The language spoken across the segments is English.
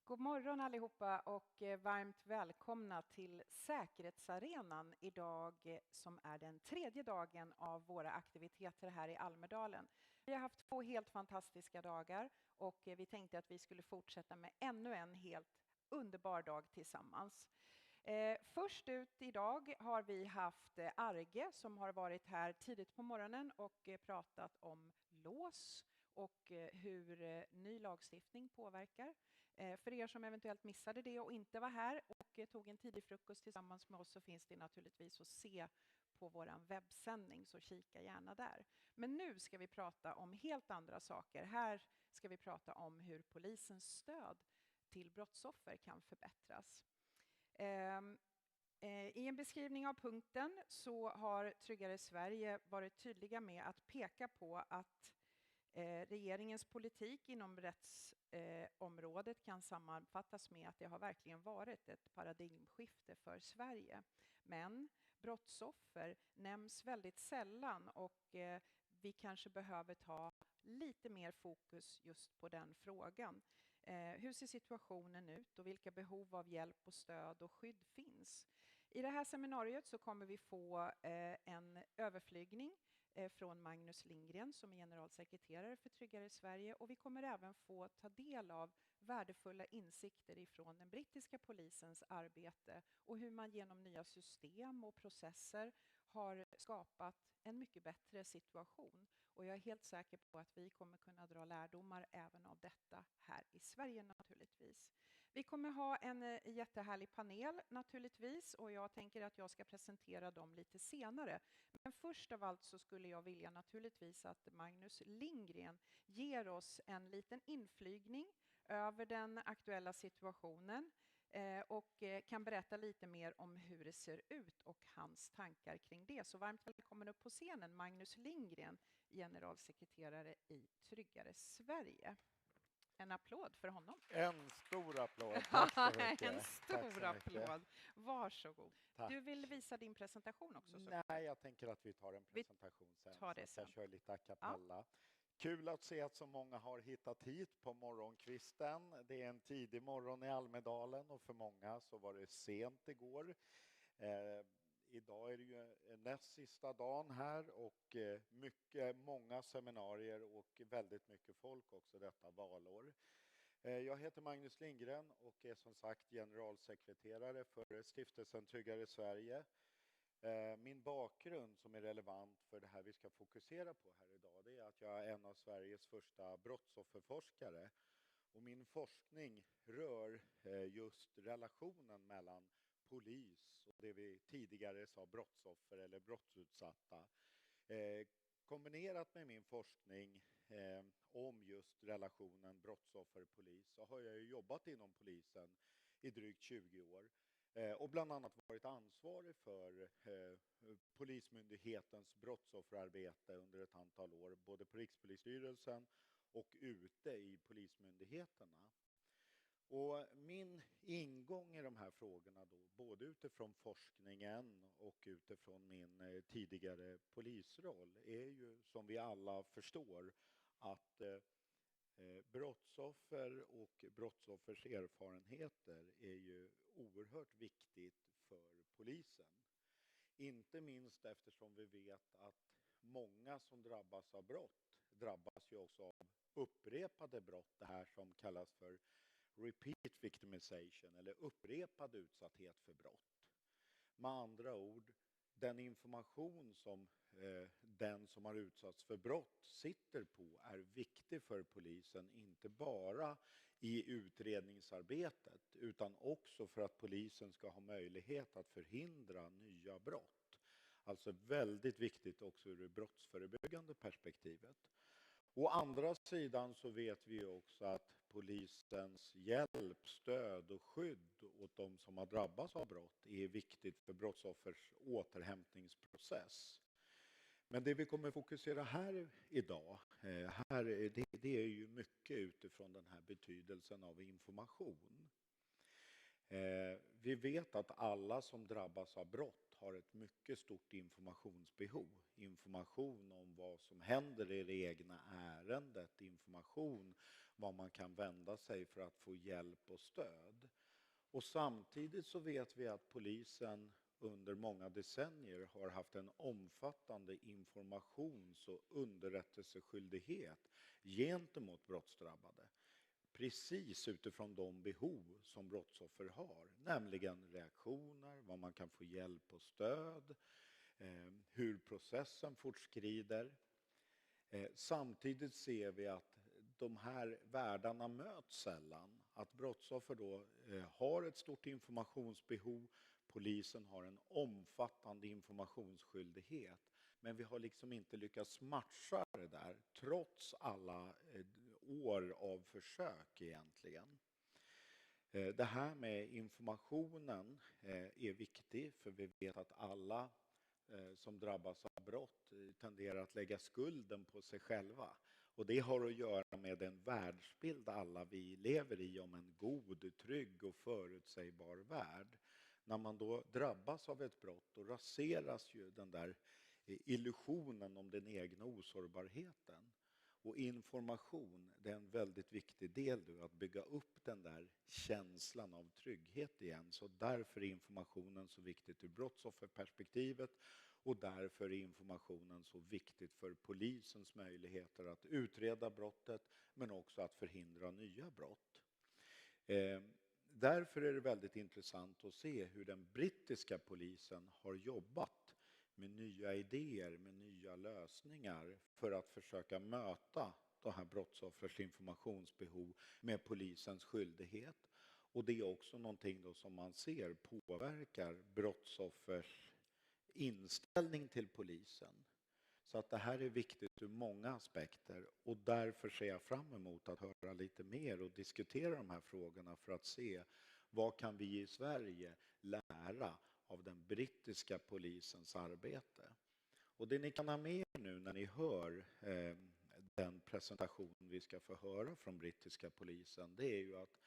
God morgon allihopa och varmt välkomna till Säkerhetsarenan idag som är den tredje dagen av våra aktiviteter här i Almedalen. Vi har haft 2 helt fantastiska dagar och vi tänkte att vi skulle fortsätta med ännu en helt underbar dag tillsammans. Först ut idag har vi haft Arge som har varit här tidigt på morgonen och pratat om lås och hur ny lagstiftning påverkar. För er som eventuellt missade det och inte var här och tog en tidig frukost tillsammans med oss så finns det naturligtvis att se på vår webbsändning, så kika gärna där. Men nu ska vi prata om helt andra saker. Här ska vi prata om hur polisens stöd till brottsoffer kan förbättras. I en beskrivning av punkten så har Tryggare Sverige varit tydliga med att peka på att regeringens politik inom rättsområdet kan sammanfattas med att det har verkligen varit ett paradigmskifte för Sverige. Men brottsoffer nämns väldigt sällan och vi kanske behöver ta lite mer fokus just på den frågan. Hur ser situationen ut och vilka behov av hjälp och stöd och skydd finns? I det här seminariet så kommer vi få en överflygning från Magnus Lindgren som är generalsekreterare för Tryggare Sverige, och vi kommer även få ta del av värdefulla insikter ifrån den brittiska polisens arbete och hur man genom nya system och processer har skapat en mycket bättre situation. Och jag är helt säker på att vi kommer kunna dra lärdomar även av detta här i Sverige naturligtvis. Vi kommer ha en jättehärlig panel naturligtvis, och jag tänker att jag ska presentera dem lite senare. Men först av allt så skulle jag vilja naturligtvis att Magnus Lindgren ger oss en liten inflygning över den aktuella situationen och kan berätta lite mer om hur det ser ut och hans tankar kring det. Så varmt välkommen upp på scenen, Magnus Lindgren, generalsekreterare i Tryggare Sverige. En applåd för honom. En stor applåd. Tack så mycket. En stor applåd. Varsågod. Tack. Du vill visa din presentation också? Nej, jag tänker att vi tar en presentation sen. Tar det sen. Jag kör lite a cappella. Ja. Kul att se att så många har hittat hit på morgonkvisten. Det är en tidig morgon i Almedalen och för många så var det sent igår. Idag är det ju näst sista dagen här och många seminarier och väldigt mycket folk också detta valår. Jag heter Magnus Lindgren och är som sagt generalsekreterare för Stiftelsen Tryggare Sverige. Min bakgrund som är relevant för det här vi ska fokusera på här idag, det är att jag är en av Sveriges första brottsofferforskare. Och min forskning rör just relationen mellan polis och det vi tidigare sa brottsoffer eller brottsutsatta. Kombinerat med min forskning om just relationen brottsoffer-polis så har jag jobbat inom polisen i drygt 20 år. Och bland annat varit ansvarig för Polismyndighetens brottsofferarbete under ett antal år. Både på Rikspolisstyrelsen och ute i polismyndigheterna. Och min ingång i de här frågorna då, både utifrån forskningen och utifrån min tidigare polisroll, är ju som vi alla förstår att brottsoffer och brottsoffers erfarenheter är ju oerhört viktigt för polisen. Inte minst eftersom vi vet att många som drabbas av brott drabbas ju också av upprepade brott, det här som kallas för repeat victimization eller upprepad utsatthet för brott. Med andra ord, den information som den som har utsatts för brott sitter på är viktig för polisen, inte bara i utredningsarbetet utan också för att polisen ska ha möjlighet att förhindra nya brott. Alltså väldigt viktigt också ur det brottsförebyggande perspektivet. Å andra sidan så vet vi också att polisens hjälp, stöd och skydd åt de som har drabbats av brott är viktigt för brottsoffers återhämtningsprocess. Men det vi kommer fokusera här idag, det är ju mycket utifrån den här betydelsen av information. Vi vet att alla som drabbas av brott har ett mycket stort informationsbehov. Information om vad som händer i det egna ärendet, information var man kan vända sig för att få hjälp och stöd. Och samtidigt så vet vi att polisen under många decennier har haft en omfattande informations- och underrättelseskyldighet gentemot brottsdrabbade. Precis utifrån de behov som brottsoffer har, nämligen reaktioner, vad man kan få hjälp och stöd, hur processen fortskrider. Samtidigt ser vi att de här världarna möts sällan. Att brottsoffer då har ett stort informationsbehov, polisen har en omfattande informationsskyldighet. Men vi har liksom inte lyckats matcha det där, trots alla år av försök egentligen. Det här med informationen är viktig, för vi vet att alla som drabbas av brott tenderar att lägga skulden på sig själva. Och det har att göra med den världsbild alla vi lever i om en god, trygg och förutsägbar värld. När man då drabbas av ett brott, då raseras ju den där illusionen om den egna osårbarheten. Och information, det är en väldigt viktig del nu, att bygga upp den där känslan av trygghet igen. Så därför är informationen så viktigt ur brottsofferperspektivet, och därför är informationen så viktigt för polisens möjligheter att utreda brottet, men också att förhindra nya brott. Därför är det väldigt intressant att se hur den brittiska polisen har jobbat med nya idéer, med nya lösningar för att försöka möta de här brottsoffers informationsbehov med polisens skyldighet. Och det är också någonting då som man ser påverkar brottsoffers inställning till polisen. Så att det här är viktigt ur många aspekter, och därför ser jag fram emot att höra lite mer och diskutera de här frågorna för att se vad kan vi i Sverige lära av den brittiska polisens arbete. Och det ni kan ha med nu när ni hör den presentation vi ska få höra från brittiska polisen, det är ju att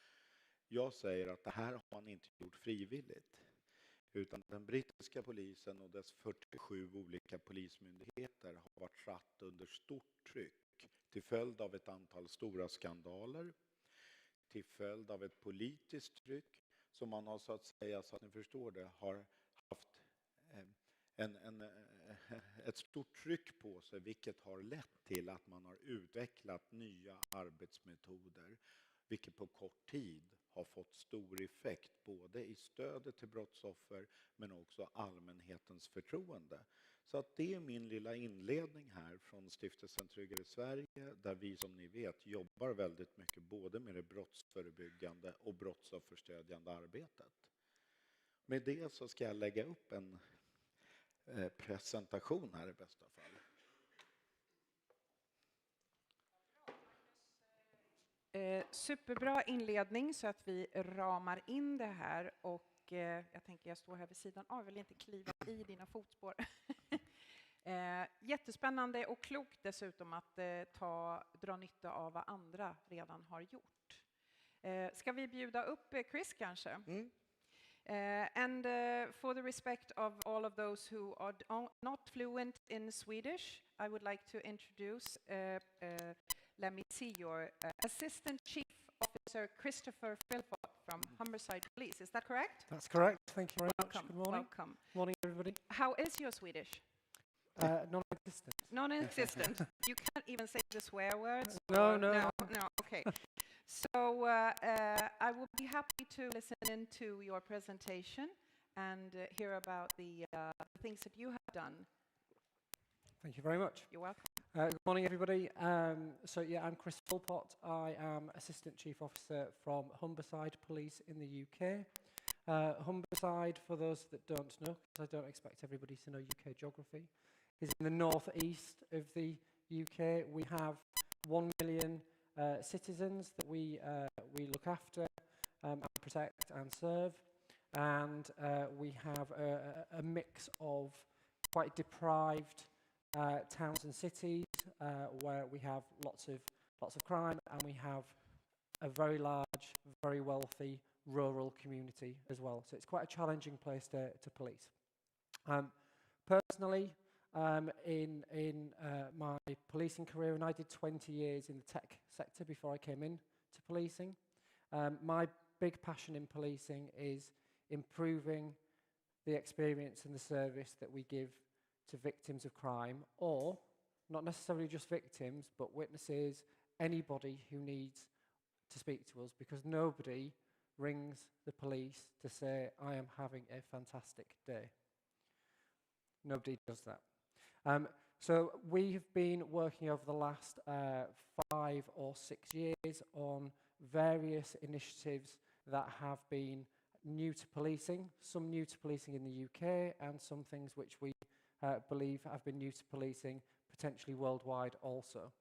jag säger att det här har man inte gjort frivilligt. Utan den brittiska polisen och dess 47 olika polismyndigheter har varit satt under stort tryck till följd av ett antal stora skandaler, till följd av ett politiskt tryck som man har, så att säga, så att ni förstår det, har haft ett stort tryck på sig, vilket har lett till att man har utvecklat nya arbetsmetoder, vilket på kort tid har fått stor effekt både i stödet till brottsoffer men också allmänhetens förtroende. Så att det är min lilla inledning här från Stiftelsen Tryggare Sverige, där vi som ni vet jobbar väldigt mycket både med det brottsförebyggande och brottsofferstödjande arbetet. Med det så ska jag lägga upp en presentation här i bästa fall. Superbra inledning så att vi ramar in det här, och jag tänker jag står här vid sidan av, jag vill inte kliva i dina fotspår. Jättespännande och klokt dessutom att dra nytta av vad andra redan har gjort. Ska vi bjuda upp Chris kanske? And for the respect of all of those who are not fluent in Swedish, I would like to introduce let me see, your Assistant Chief Officer Christopher Philpott from Humberside Police. Is that correct? That's correct. Thank you very much. Welcome. Good morning. Welcome. Morning, everybody. How is your Swedish? Non-existent. Non-existent. You can't even say the swear words? No. No, okay. So I will be happy to listen into your presentation and hear about the things that you have done. Thank you very much. You're welcome. Good morning, everybody. So I'm Chris Philpott. I am Assistant Chief Officer from Humberside Police in the UK. Humberside, for those that don't know, because I don't expect everybody to know UK geography, is in the northeast of the UK. We have 1 million citizens that we look after and protect and serve, and we have a mix of quite deprived towns and cities where we have lots of crime, and we have a very large, very wealthy rural community as well. So it's quite a challenging place to police. Personally, in my policing career, and I did 20 years in the tech sector before I came in to policing. My big passion in policing is improving the experience and the service that we give to victims of crime, or not necessarily just victims, but witnesses, anybody who needs to speak to us, because nobody rings the police to say, I am having a fantastic day. Nobody does that. So we have been working over the last 5 or 6 years on various initiatives that have been new to policing, some new to policing in the UK, and some things which we believe have been new to policing, potentially worldwide also.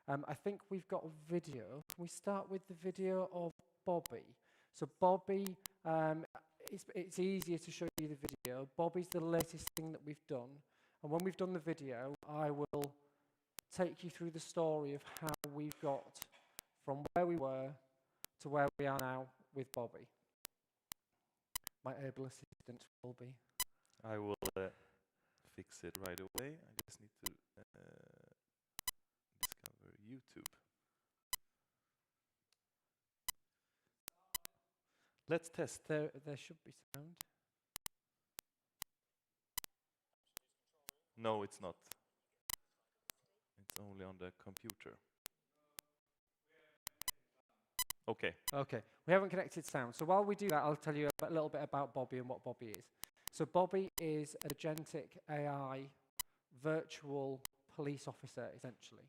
I think we've got a video. Can we start with the video of Bobby? So Bobby, it's easier to show you the video. Bobby's the latest thing that we've done. And when we've done the video, I will take you through the story of how we've got from where we were to where we are now with Bobby. My able assistant will be. I will fix it right away. I just need to discover YouTube. Let's test. There should be sound. No, it's not. It's only on the computer. Okay. Okay, we haven't connected sound. So while we do that, I'll tell you a little bit about Bobby and what Bobby is. So Bobby is an agentic AI virtual police officer, essentially.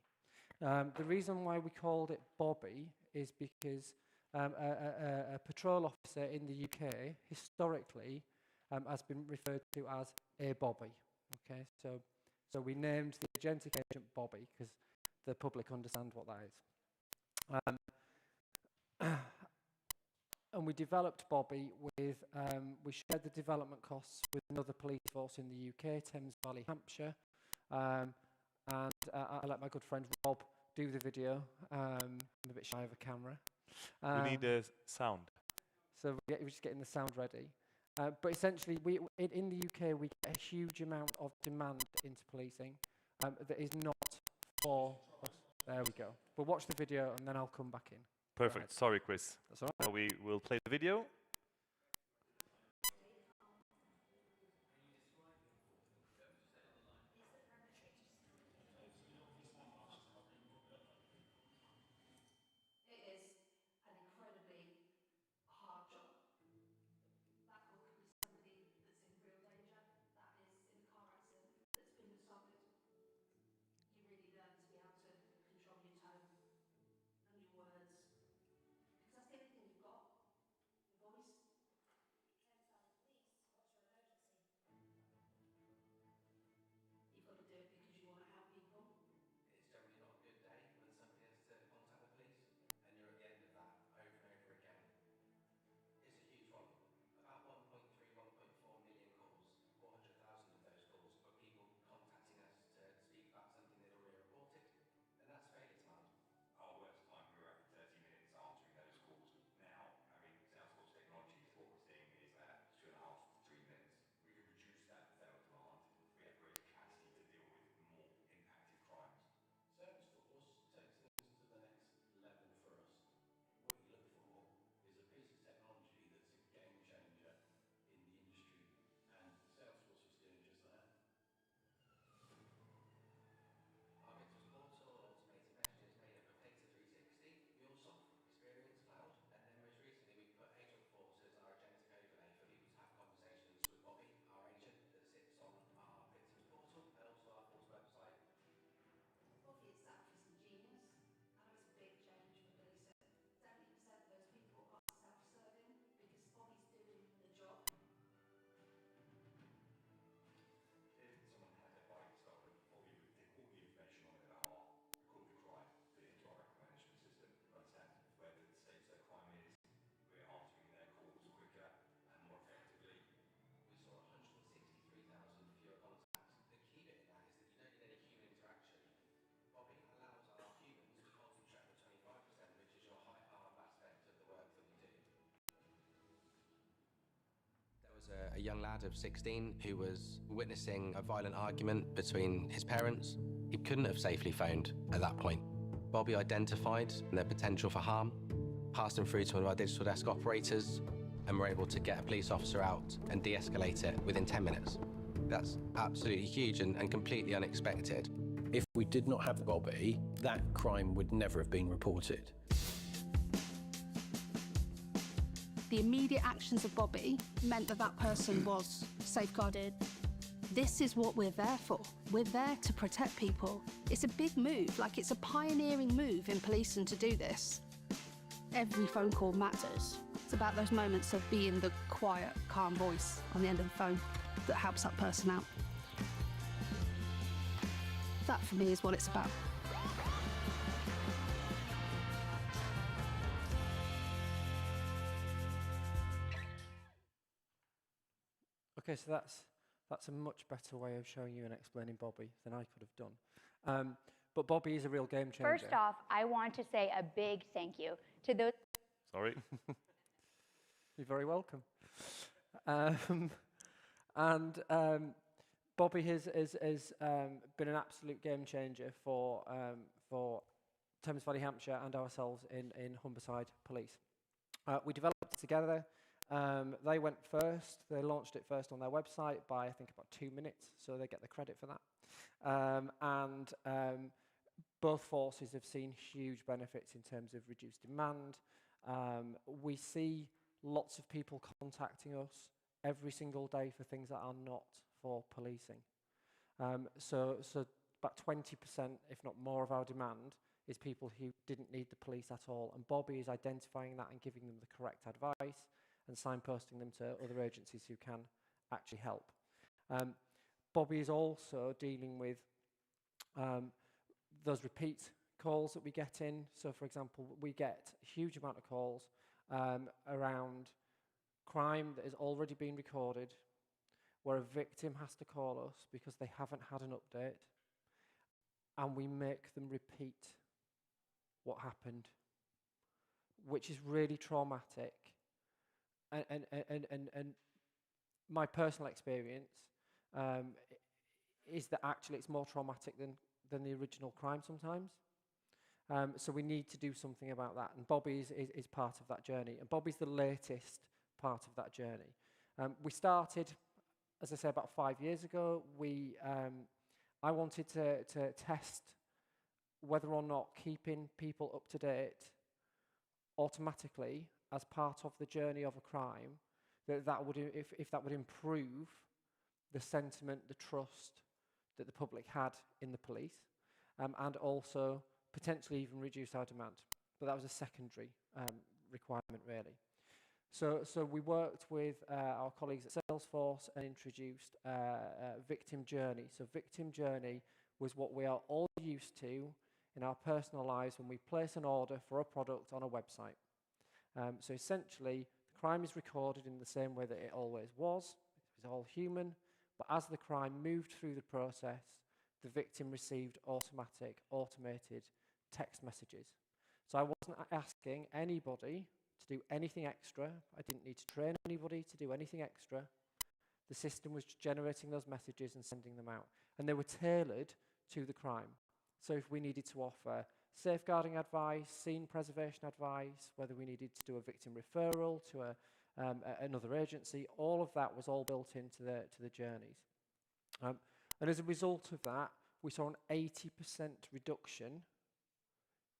The reason why we called it Bobby is because a patrol officer in the UK historically has been referred to as a Bobby. Okay, so we named the agentic agent Bobby because the public understand what that is. And we developed Bobby with, we shared the development costs with another police force in the UK, Thames Valley, Hampshire. And I let my good friend Rob do the video. I'm a bit shy of a camera. We need a sound. So we're just getting the sound ready. But essentially, in the UK, we get a huge amount of demand into policing that is not for us. There we go. We'll watch the video and then I'll come back in. Perfect. Right. Sorry, Chris. That's all right. Now we will play the video. a young lad of 16 who was witnessing a violent argument between his parents. He couldn't have safely phoned at that point. Bobby identified their potential for harm, passed them through to one of our digital desk operators, and were able to get a police officer out and de-escalate it within 10 minutes. That's absolutely huge and completely unexpected. If we did not have Bobby, that crime would never have been reported. The immediate actions of Bobby meant that that person was safeguarded. This is what we're there for. We're there to protect people. It's a big move, like it's a pioneering move in policing to do this. Every phone call matters. It's about those moments of being the quiet, calm voice on the end of the phone that helps that person out. That, for me, is what it's about. Okay, so that's a much better way of showing you and explaining Bobby than I could have done. But Bobby is a real game changer. First off, I want to say a big thank you to those. Sorry. You're very welcome. Bobby has been an absolute game changer for Thames Valley, Hampshire, and ourselves in Humberside Police. We developed it together. They went first. They launched it first on their website by, I think, about 2 minutes, so they get the credit for that. Both forces have seen huge benefits in terms of reduced demand. We see lots of people contacting us every single day for things that are not for policing. So about 20%, if not more, of our demand is people who didn't need the police at all. And Bobby is identifying that and giving them the correct advice and signposting them to other agencies who can actually help. Bobby is also dealing with those repeat calls that we get in. So, for example, we get a huge amount of calls around crime that has already been recorded, where a victim has to call us because they haven't had an update, and we make them repeat what happened, which is really traumatic. And my personal experience is that actually it's more traumatic than the original crime sometimes. So we need to do something about that, and Bobby is part of that journey, and Bobby's the latest part of that journey. We started, as I say, about 5 years ago. I wanted to test whether or not keeping people up to date automatically as part of the journey of a crime, that would, if that would improve the sentiment, the trust that the public had in the police, and also potentially even reduce our demand. But that was a secondary requirement, really. So we worked with our colleagues at Salesforce and introduced victim journey. So victim journey was what we are all used to in our personal lives when we place an order for a product on a website. So essentially, the crime is recorded in the same way that it always was. It was all human. But as the crime moved through the process, the victim received automated text messages. So I wasn't asking anybody to do anything extra. I didn't need to train anybody to do anything extra. The system was generating those messages and sending them out. And they were tailored to the crime. So if we needed to offer safeguarding advice, scene preservation advice, whether we needed to do a victim referral to another agency, all of that was all built into the journeys. And as a result of that, we saw an 80% reduction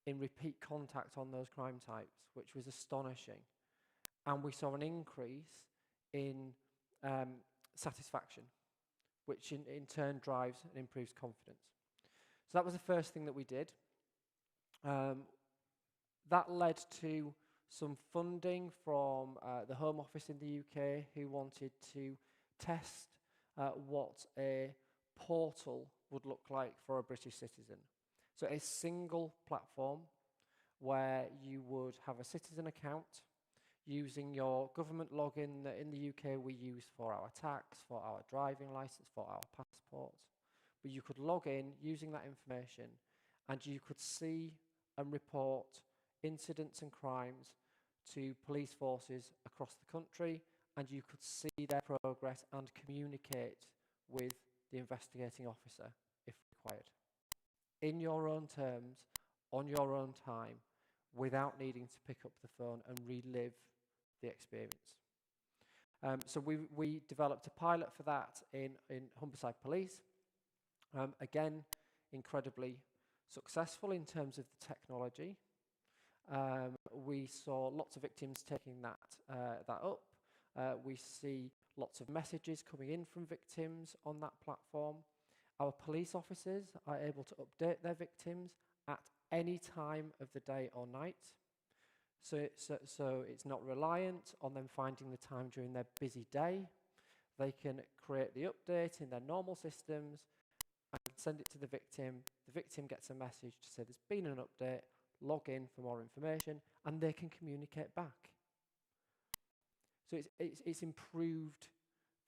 in repeat contact on those crime types, which was astonishing. And we saw an increase in satisfaction, which in turn drives and improves confidence. So that was the first thing that we did. That led to some funding from the Home Office in the UK, who wanted to test what a portal would look like for a British citizen. So a single platform where you would have a citizen account using your government login that in the UK we use for our tax, for our driving license, for our passports. But you could log in using that information, and you could see and report incidents and crimes to police forces across the country and you could see their progress and communicate with the investigating officer if required, in your own terms, on your own time, without needing to pick up the phone and relive the experience. So we developed a pilot for that in Humberside Police. Again, incredibly successful in terms of the technology. We saw lots of victims taking that up. We see lots of messages coming in from victims on that platform. Our police officers are able to update their victims at any time of the day or night. So it's not reliant on them finding the time during their busy day. They can create the update in their normal systems and send it to the victim. The victim gets a message to say there's been an update, log in for more information, and they can communicate back. So it's improved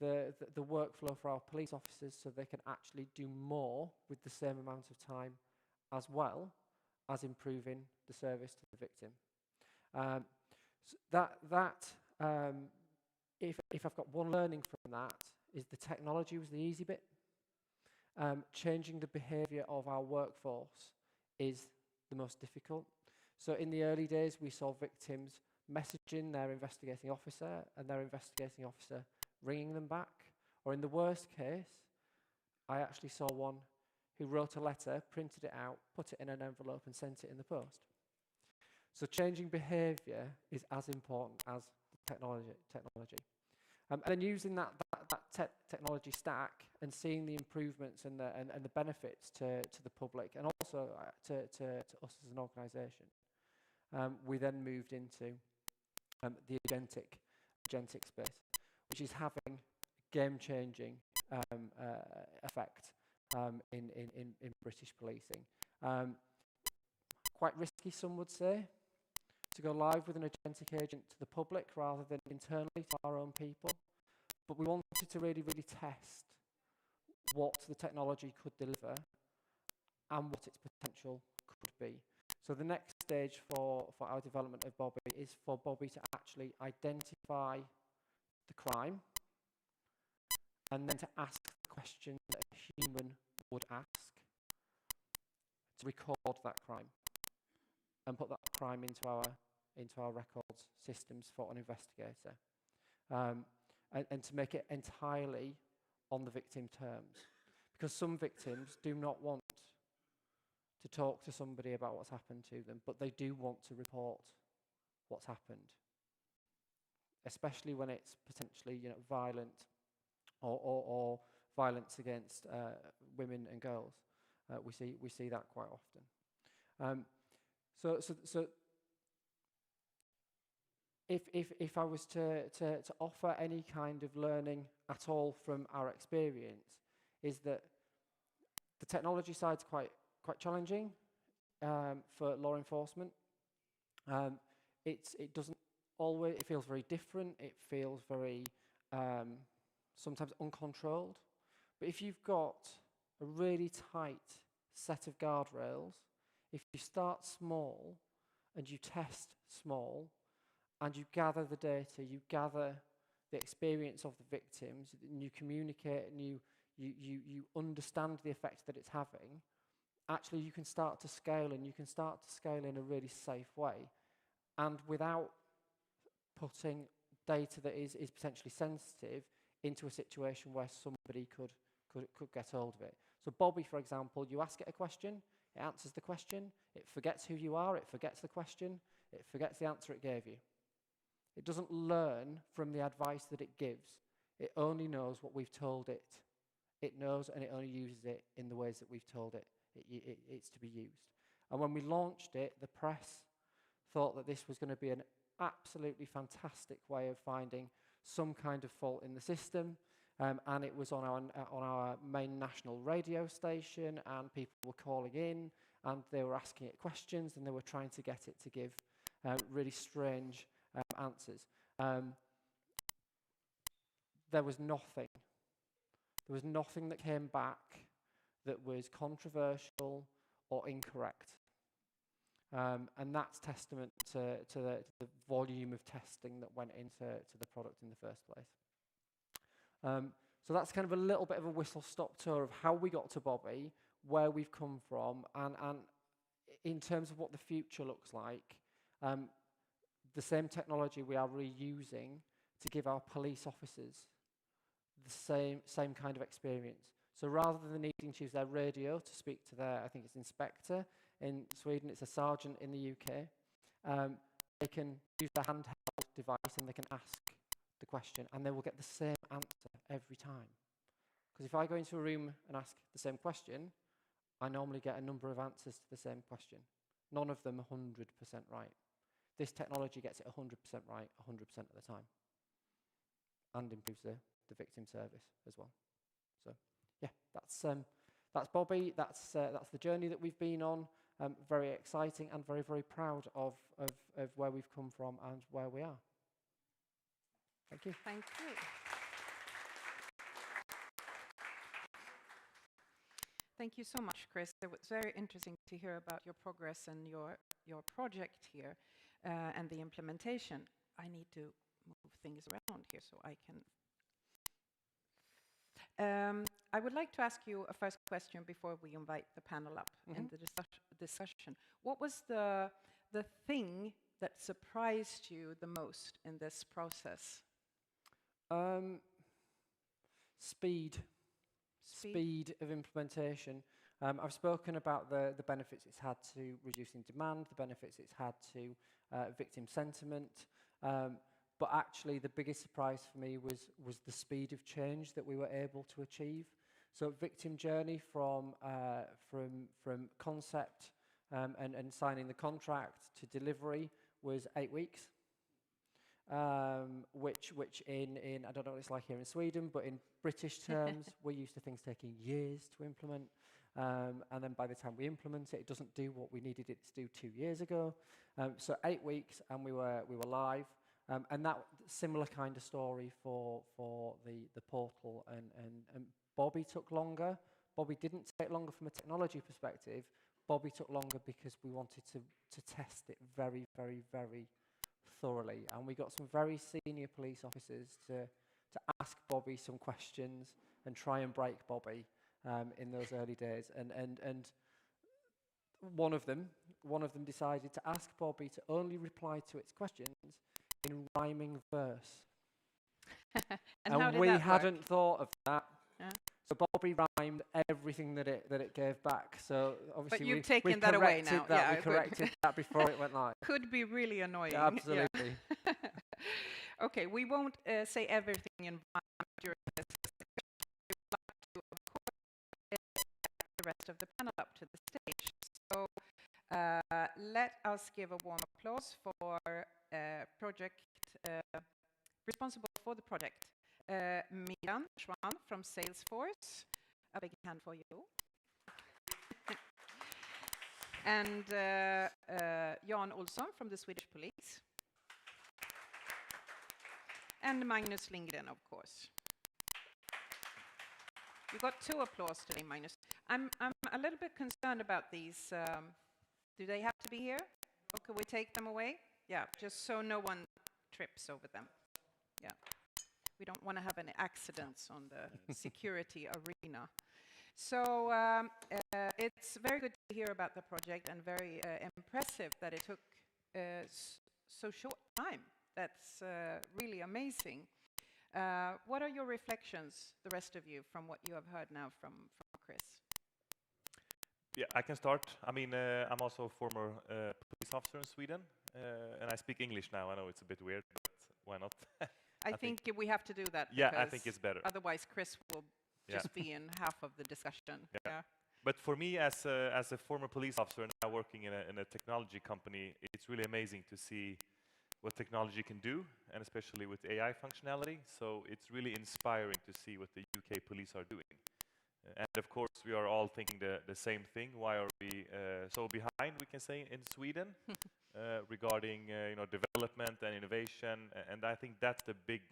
the workflow for our police officers so they can actually do more with the same amount of time, as well as improving the service to the victim. If I've got one learning from that, is the technology was the easy bit. Changing the behaviour of our workforce is the most difficult. So in the early days, we saw victims messaging their investigating officer and their investigating officer ringing them back. Or in the worst case, I actually saw one who wrote a letter, printed it out, put it in an envelope and sent it in the post. So changing behaviour is as important as the technology. And then using that technology stack and seeing the improvements and the benefits to the public and also to us as an organisation, we then moved into the agentic space, which is having game-changing effect in British policing. Quite risky, some would say, to go live with an agentic agent to the public rather than internally to our own people. But we wanted to really, really test what the technology could deliver and what its potential could be. So the next stage for our development of Bobby is for Bobby to actually identify the crime and then to ask the question that a human would ask, to record that crime and put that crime into our records systems for an investigator, and to make it entirely on the victim terms, because some victims do not want to talk to somebody about what's happened to them, but they do want to report what's happened, especially when it's potentially violent or violence against women and girls. We see that quite often. So if I was to offer any kind of learning at all from our experience, is that the technology side's quite challenging for law enforcement. It doesn't always. It feels very different. It feels very sometimes uncontrolled. But if you've got a really tight set of guardrails, if you start small and you test small and you gather the data, you gather the experience of the victims, and you communicate and you understand the effect that it's having, actually you can start to scale, and you can start to scale in a really safe way, and without putting data that is potentially sensitive into a situation where somebody could get hold of it. So Bobby, for example, you ask it a question, it answers the question, it forgets who you are, it forgets the question, it forgets the answer it gave you. It doesn't learn from the advice that it gives. It only knows what we've told it. It knows, and it only uses it in the ways that we've told it's to be used. And when we launched it, the press thought that this was going to be an absolutely fantastic way of finding some kind of fault in the system, and it was on our main national radio station, and people were calling in, and they were asking it questions, and they were trying to get it to give really strange answers. There was nothing. There was nothing that came back that was controversial or incorrect. And that's testament to the volume of testing that went into the product in the first place. So that's kind of a little bit of a whistle-stop tour of how we got to Bobby, where we've come from, and in terms of what the future looks like. The same technology we are reusing to give our police officers the same kind of experience. So rather than needing to use their radio to speak to their, I think it's inspector in Sweden, it's a sergeant in the UK, they can use their handheld device and they can ask the question and they will get the same answer every time. Because if I go into a room and ask the same question, I normally get a number of answers to the same question. None of them 100% right. This technology gets it 100% right 100% of the time and improves the victim service as well. So yeah, that's Bobby. That's the journey that we've been on. Very exciting and very, very proud of where we've come from and where we are. Thank you. Thank you. Thank you so much, Chris. It was very interesting to hear about your progress and your project here and the implementation. I need to move things around here so I can. I would like to ask you a first question before we invite the panel up in the discussion. What was the thing that surprised you the most in this process? Speed of implementation. I've spoken about the benefits it's had to reducing demand, the benefits it's had to victim sentiment, but actually the biggest surprise for me was the speed of change that we were able to achieve. So victim journey from concept and signing the contract to delivery was 8 weeks. Which in I don't know what it's like here in Sweden, but in British terms, we're used to things taking years to implement. And then by the time we implement it, it doesn't do what we needed it to do 2 years ago. So 8 weeks, and we were live. And that similar kind of story for the portal. And Bobby took longer. Bobby didn't take longer from a technology perspective. Bobby took longer because we wanted to test it very, very, very thoroughly, and we got some very senior police officers to ask Bobby some questions and try and break Bobby in those early days. And one of them decided to ask Bobby to only reply to its questions in rhyming verse. and we hadn't thought of that. Yeah. So Bobby rhymed everything that it gave back. So obviously but you've taken that away now. We corrected that before it went live. Could be really annoying. Yeah, absolutely. Yeah. Okay, we won't say everything in during this. We would like to, of course, get the rest of the panel up to the stage. So let us give a warm applause for project responsible for the project. Miran, Shwan from Salesforce, a big hand for you. And Jan Olsson from the Swedish Police. And Magnus Lindgren, of course. You got 2 applause today, Magnus. I'm a little bit concerned about these. Do they have to be here? Or can we take them away? Yeah, just so no one trips over them. Yeah. We don't want to have any accidents on the security arena. So it's very good to hear about the project and very impressive that it took so short time. That's really amazing. What are your reflections, the rest of you, from what you have heard now from Chris? Yeah, I can start. I mean, I'm also a former police officer in Sweden, and I speak English now. I know it's a bit weird, but why not? I think we have to do that. Yeah, I think it's better. Otherwise, Chris will just be in half of the discussion. Yeah. But for me, as a former police officer and now working in a technology company, it's really amazing to see what technology can do, and especially with AI functionality. So it's really inspiring to see what the UK police are doing. And of course, we are all thinking the same thing. Why are we so behind, we can say, in Sweden regarding development and innovation? And I think that's the big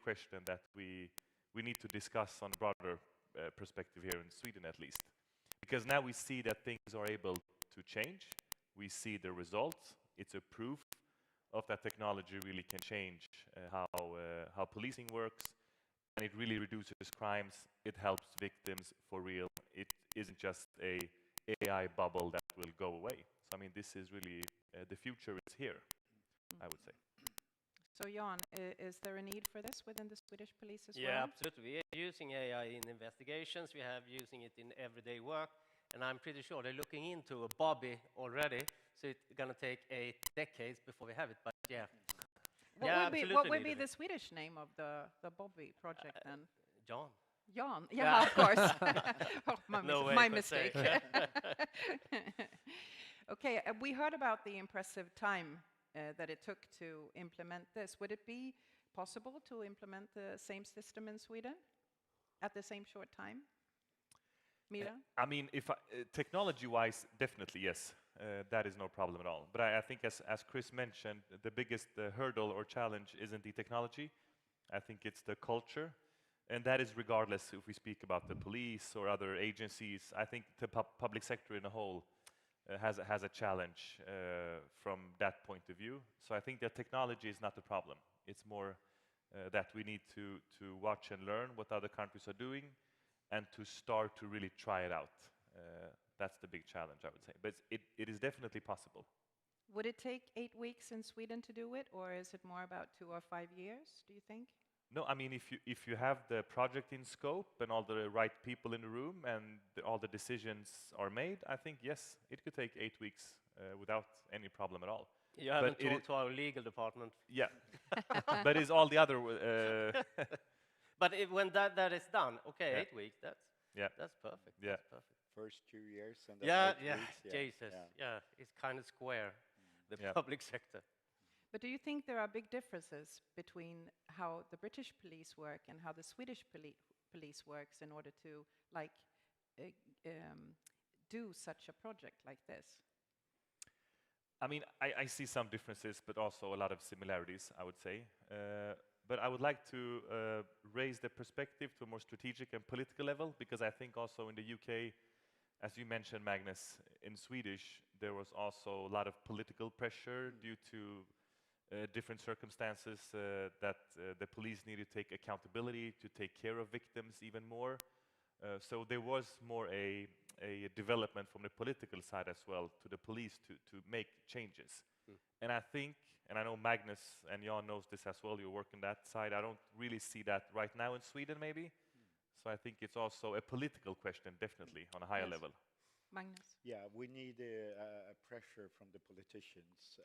question that we need to discuss on a broader perspective here in Sweden, at least. Because now we see that things are able to change. we see the results. It's a proof of that technology really can change how policing works, and it really reduces crimes. It helps victims for real. It isn't just a AI bubble that will go away. So I mean, this is really the future is here, I would say. So Jan, is there a need for this within the Swedish police as well? Yeah, absolutely. We are using AI in investigations. We have using it in everyday work. And I'm pretty sure they're looking into a Bobby already. So it's going to take 8 decades before we have it. But yeah. What would be the Swedish name of the Bobby project then? Jan. Jan, yeah, of course. My mistake. Okay, we heard about the impressive time that it took to implement this. Would it be possible to implement the same system in Sweden at the same short time? Miran? I mean, technology-wise, definitely yes. That is no problem at all. But I think, as Chris mentioned, the biggest hurdle or challenge isn't the technology. I think it's the culture. And that is regardless if we speak about the police or other agencies. I think the public sector in a whole has a challenge from that point of view. So I think that technology is not the problem. It's more that we need to watch and learn what other countries are doing and to start to really try it out. That's the big challenge, I would say. But it is definitely possible. Would it take 8 weeks in Sweden to do it, or is it more about 2 or 5 years, do you think? No, I mean, if you have the project in scope and all the right people in the room and all the decisions are made, I think, yes, it could take 8 weeks without any problem at all. You haven't talked to our legal department. Yeah, but it's all the other... But when that is done, okay, 8 weeks, that's perfect. Yeah. That's perfect. First 2 years and then 8 weeks. Jesus, it's kind of square, the public sector. But do you think there are big differences between how the British police work and how the Swedish police works in order to do such a project like this? I mean, I see some differences, but also a lot of similarities, I would say. But I would like to raise the perspective to a more strategic and political level, because I think also in the UK, as you mentioned, Magnus, in Swedish, there was also a lot of political pressure due to different circumstances that the police needed to take accountability, to take care of victims even more. So there was more a development from the political side as well to the police to make changes. And I think, and I know Magnus and Jan knows this as well, you work on that side, I don't really see that right now in Sweden maybe. So I think it's also a political question, definitely, on a higher level. Magnus? Yeah, we need a pressure from the politicians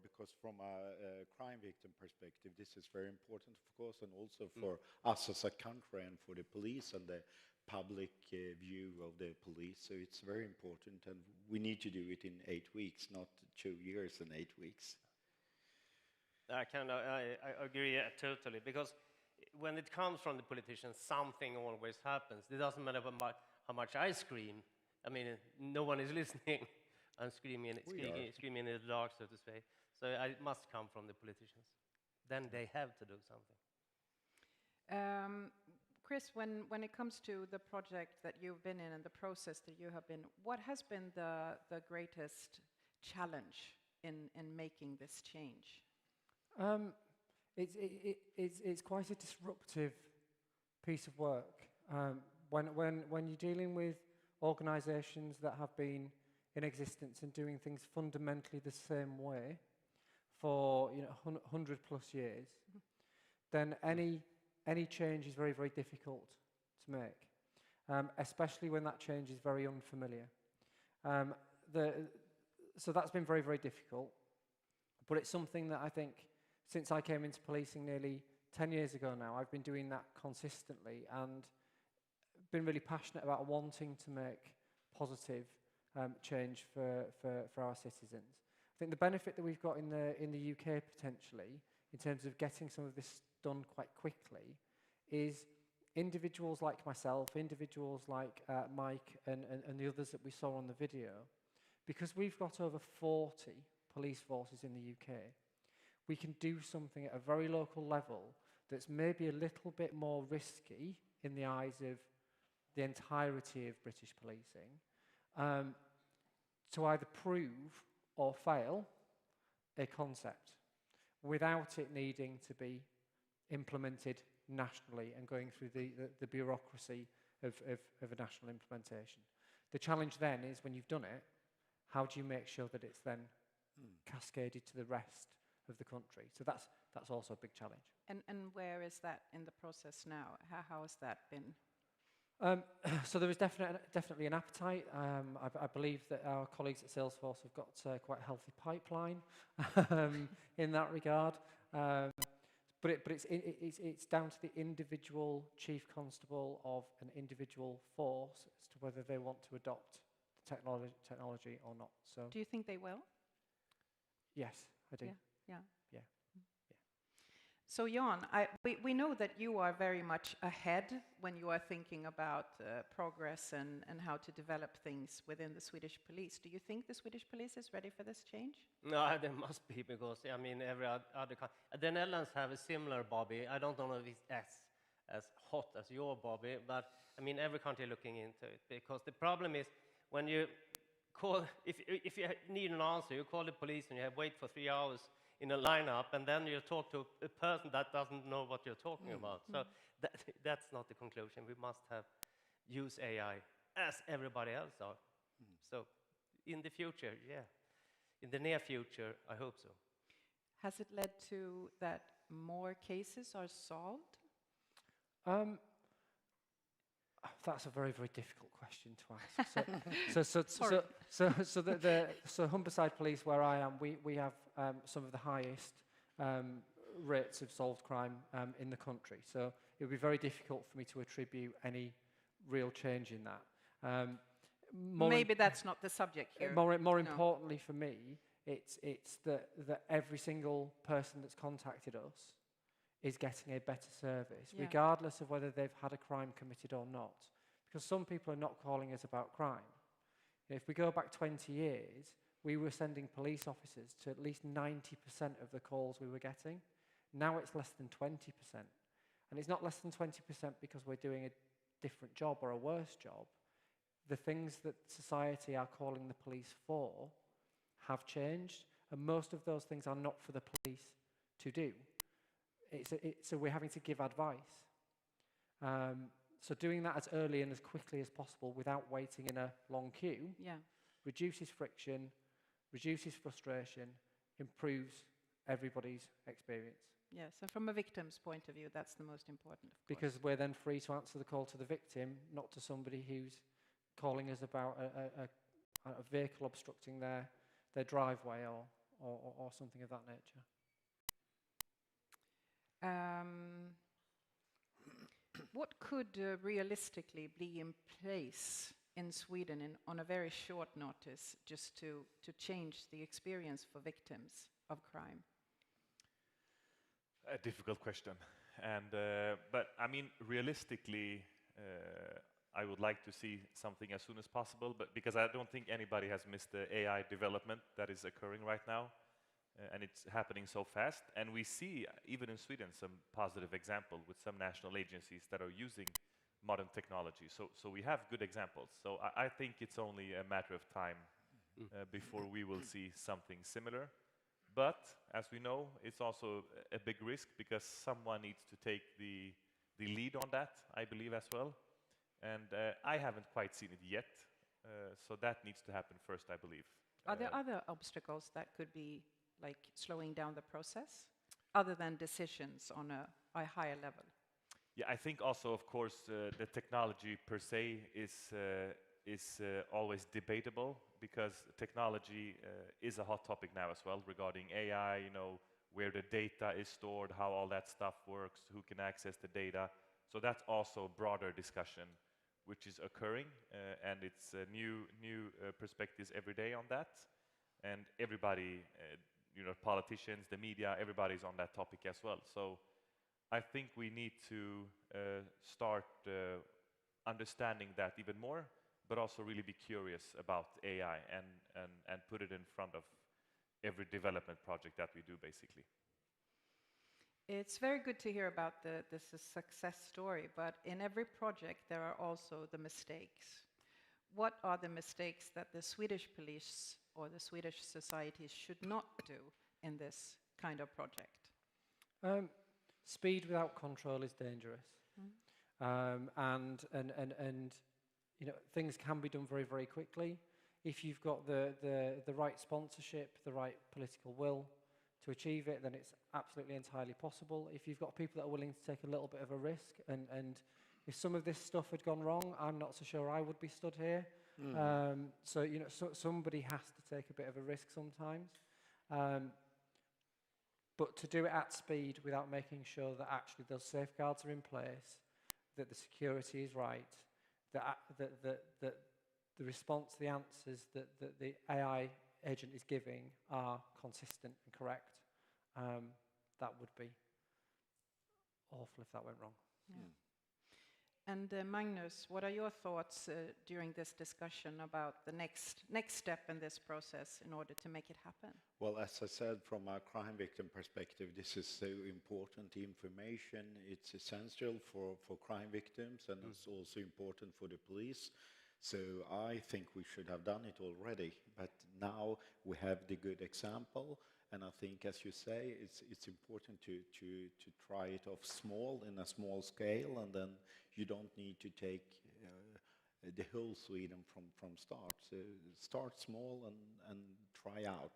because from a crime victim perspective, this is very important, of course, and also for us as a country and for the police and the public view of the police. So it's very important, and we need to do it in 8 weeks, not 2 years and 8 weeks. I agree totally, because when it comes from the politicians, something always happens. It doesn't matter how much I scream. I mean, no one is listening. I'm screaming in the dark, so to say. So it must come from the politicians. Then they have to do something. Chris, when it comes to the project that you've been in and the process that you have been, what has been the greatest challenge in making this change? It's quite a disruptive piece of work. When you're dealing with organisations that have been in existence and doing things fundamentally the same way for 100 plus years, then any change is very, very difficult to make, especially when that change is very unfamiliar. So that's been very, very difficult, but it's something that I think since I came into policing nearly 10 years ago now, I've been doing that consistently and been really passionate about wanting to make positive change for our citizens. I think the benefit that we've got in the UK potentially, in terms of getting some of this done quite quickly, is individuals like myself, individuals like Mike and the others that we saw on the video, because we've got over 40 police forces in the UK, we can do something at a very local level that's maybe a little bit more risky in the eyes of the entirety of British policing, to either prove or fail a concept without it needing to be implemented nationally and going through the bureaucracy of a national implementation. The challenge then is when you've done it, how do you make sure that it's then cascaded to the rest of the country? So that's also a big challenge. And where is that in the process now? How has that been? So there is definitely an appetite. I believe that our colleagues at Salesforce have got quite a healthy pipeline in that regard. But it's down to the individual chief constable of an individual force as to whether they want to adopt the technology or not. So do you think they will? Yes, I do. Yeah. Yeah. So Jan, we know that you are very much ahead when you are thinking about progress and how to develop things within the Swedish police. Do you think the Swedish police is ready for this change? No, they must be, because I mean every other country. The Netherlands have a similar Bobby. I don't know if it's as hot as your Bobby, but I mean every country looking into it, because the problem is when you call, if you need an answer, you call the police and you have to wait for 3 hours in a lineup, and then you talk to a person that doesn't know what you're talking about. So that's not the conclusion. We must use AI as everybody else are. So in the future, in the near future, I hope so. Has it led to that more cases are solved? That's a very, very difficult question to ask. So Humberside Police, where I am, we have some of the highest rates of solved crime in the country. So it would be very difficult for me to attribute any real change in that. Maybe that's not the subject here. More importantly for me, it's that every single person that's contacted us is getting a better service, regardless of whether they've had a crime committed or not. Because some people are not calling us about crime. If we go back 20 years, we were sending police officers to at least 90% of the calls we were getting. Now it's less than 20%. And it's not less than 20% because we're doing a different job or a worse job. The things that society are calling the police for have changed, and most of those things are not for the police to do. So we're having to give advice. So doing that as early and as quickly as possible without waiting in a long queue reduces friction, reduces frustration, improves everybody's experience. Yes, and from a victim's point of view, that's the most important, of course. Because we're then free to answer the call to the victim, not to somebody who's calling us about a vehicle obstructing their driveway or something of that nature. What could realistically be in place in Sweden on a very short notice just to change the experience for victims of crime? A difficult question. But I mean, realistically, I would like to see something as soon as possible, but because I don't think anybody has missed the AI development that is occurring right now. And it's happening so fast. And we see, even in Sweden, some positive example with some national agencies that are using modern technology. So we have good examples. So I think it's only a matter of time before we will see something similar. But, as we know, it's also a big risk because someone needs to take the lead on that, I believe, as well. And I haven't quite seen it yet. So that needs to happen first, I believe. Are there other obstacles that could be like slowing down the process, other than decisions on a higher level? Yeah, I think also, of course, the technology per se is always debatable, because technology is a hot topic now as well regarding AI, you know, where the data is stored, how all that stuff works, who can access the data. So that's also a broader discussion which is occurring, and it's new perspectives every day on that. And everybody, you know, politicians, the media, everybody's on that topic as well. So I think we need to start understanding that even more, but also really be curious about AI and put it in front of every development project that we do, basically. It's very good to hear about this success story, but in every project there are also the mistakes. what are the mistakes that the Swedish police or the Swedish society should not do in this kind of project? Speed without control is dangerous. And you know, things can be done very, very quickly. If you've got the right sponsorship, the right political will to achieve it, then it's absolutely entirely possible. If you've got people that are willing to take a little bit of a risk, and if some of this stuff had gone wrong, I'm not so sure I would be stood here. So, you know, somebody has to take a bit of a risk sometimes. But to do it at speed without making sure that actually those safeguards are in place, that the security is right, that the response, the answers that the AI agent is giving are consistent and correct, that would be awful if that went wrong. Yeah. And Magnus, what are your thoughts during this discussion about the next step in this process in order to make it happen? Well, as I said, from a crime victim perspective, this is so important information. It's essential for crime victims, and it's also important for the police. So I think we should have done it already, but now we have the good example, and I think, as you say, it's important to try it off small, in a small scale, and then you don't need to take the whole Sweden from start. So start small and try out.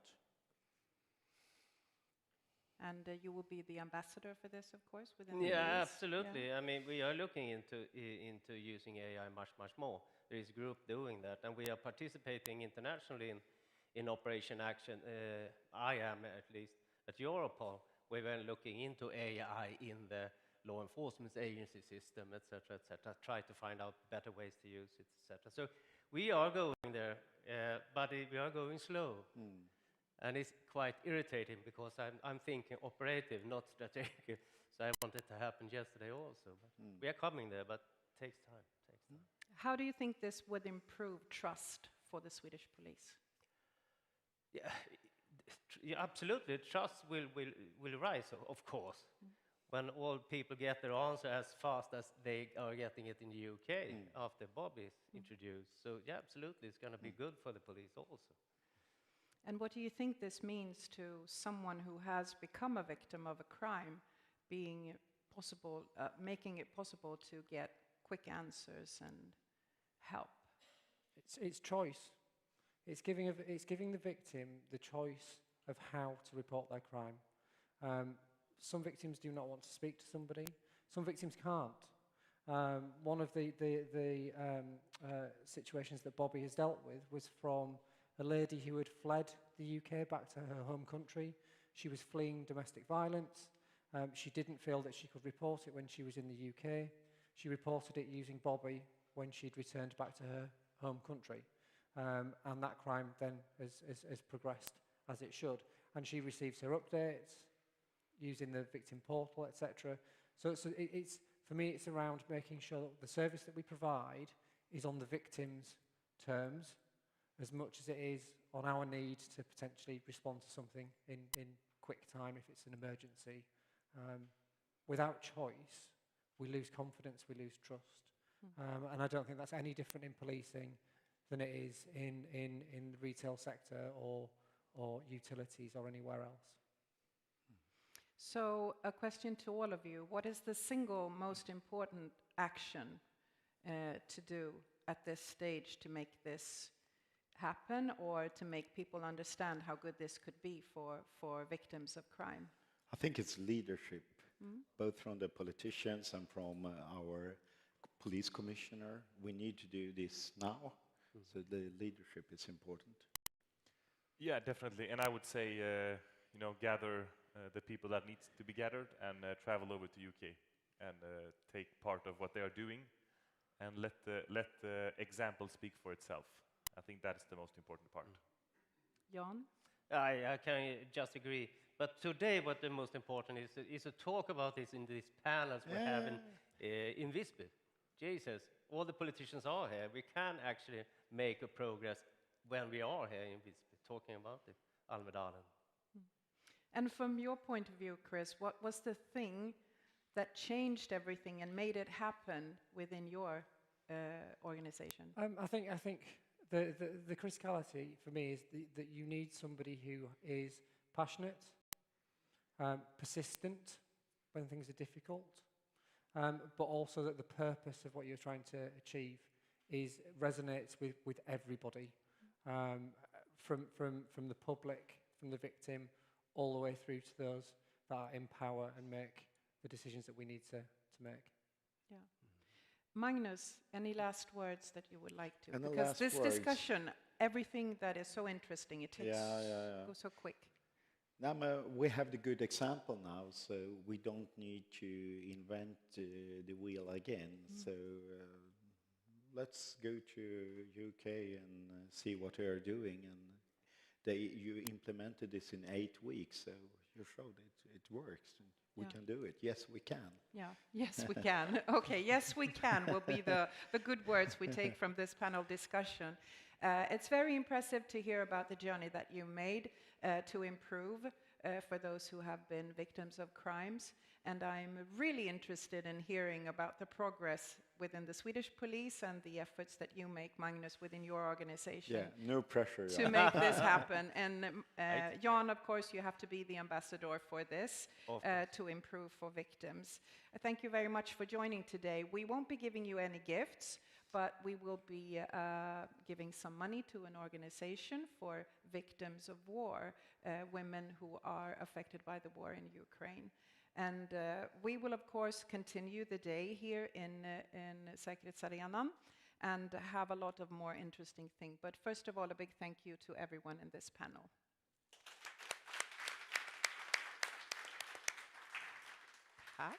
And you will be the ambassador for this, of course, within the Yeah, police. absolutely. Yeah. I mean, we are looking into using AI much more. There is a group doing that, and we are participating internationally in Operation Action. I am, at least, at Europol. We were looking into AI in the law enforcement agency system, etc., try to find out better ways to use it, etc. So we are going there, but we are going slow. And it's quite irritating because I'm thinking operative, not strategic. So I want it to happen yesterday also. But we are coming there, but it takes time. How do you think this would improve trust for the Swedish police? Yeah, absolutely. Trust will rise, of course, when all people get their answer as fast as they are getting it in the UK after Bobby is introduced. So yeah, absolutely, it's going to be good for the police also. And what do you think this means to someone who has become a victim of a crime, being possible, making it possible to get quick answers and help? It's choice. It's giving the victim the choice of how to report their crime. Some victims do not want to speak to somebody. Some victims can't. One of the situations that Bobby has dealt with was from a lady who had fled the UK back to her home country. She was fleeing domestic violence. She didn't feel that she could report it when she was in the UK. She reported it using Bobby when she'd returned back to her home country. And that crime then has progressed as it should. And she receives her updates using the victim portal, etc. So it's for me, it's around making sure that the service that we provide is on the victim's terms as much as it is on our need to potentially respond to something in quick time if it's an emergency. Without choice, we lose confidence, we lose trust. And I don't think that's any different in policing than it is in the retail sector or utilities or anywhere else. So a question to all of you. What is the single most important action to do at this stage to make this happen or to make people understand how good this could be for victims of crime? I think it's leadership, both from the politicians and from our police commissioner. We need to do this now, so the leadership is important. Yeah, definitely. And I would say, gather the people that needs to be gathered and travel over to UK and take part of what they are doing and let the example speak for itself. I think that is the most important part. Jan? I can just agree. But today, what the most important is to talk about this in these panels we're having in Visby. Jesus, all the politicians are here. We can actually make a progress when we are here in Visby, talking about it, Almedalen. And from your point of view, Chris, what was the thing that changed everything and made it happen within your organization? I think the criticality for me is that you need somebody who is passionate, persistent when things are difficult, but also that the purpose of what you're trying to achieve resonates with everybody, from the public, from the victim, all the way through to those that empower and make the decisions that we need to make. Yeah. Magnus, any last words that you would like to? And the because last this words. discussion, everything that is so interesting, it takes goes so quick. Now, we have the good example now, so we don't need to invent the wheel again. So let's go to UK and see what they are doing. And you implemented this in 8 weeks, so you showed it works. We can do it. Yes, we can. Yeah, yes, we can. Okay, yes, we can will be the good words we take from this panel discussion. It's very impressive to hear about the journey that you made to improve for those who have been victims of crimes. And I'm really interested in hearing about the progress within the Swedish police and the efforts that you make, Magnus, within your organization. Yeah, no pressure. To make this happen. And Jan, of course, you have to be the ambassador for this to improve for victims. Thank you very much for joining today. We won't be giving you any gifts, but we will be giving some money to an organization for victims of war, women who are affected by the war in Ukraine. And we will, of course, continue the day here in Säkerhetsarenan and have a lot of more interesting things. But first of all, a big thank you to everyone in this panel. Tack.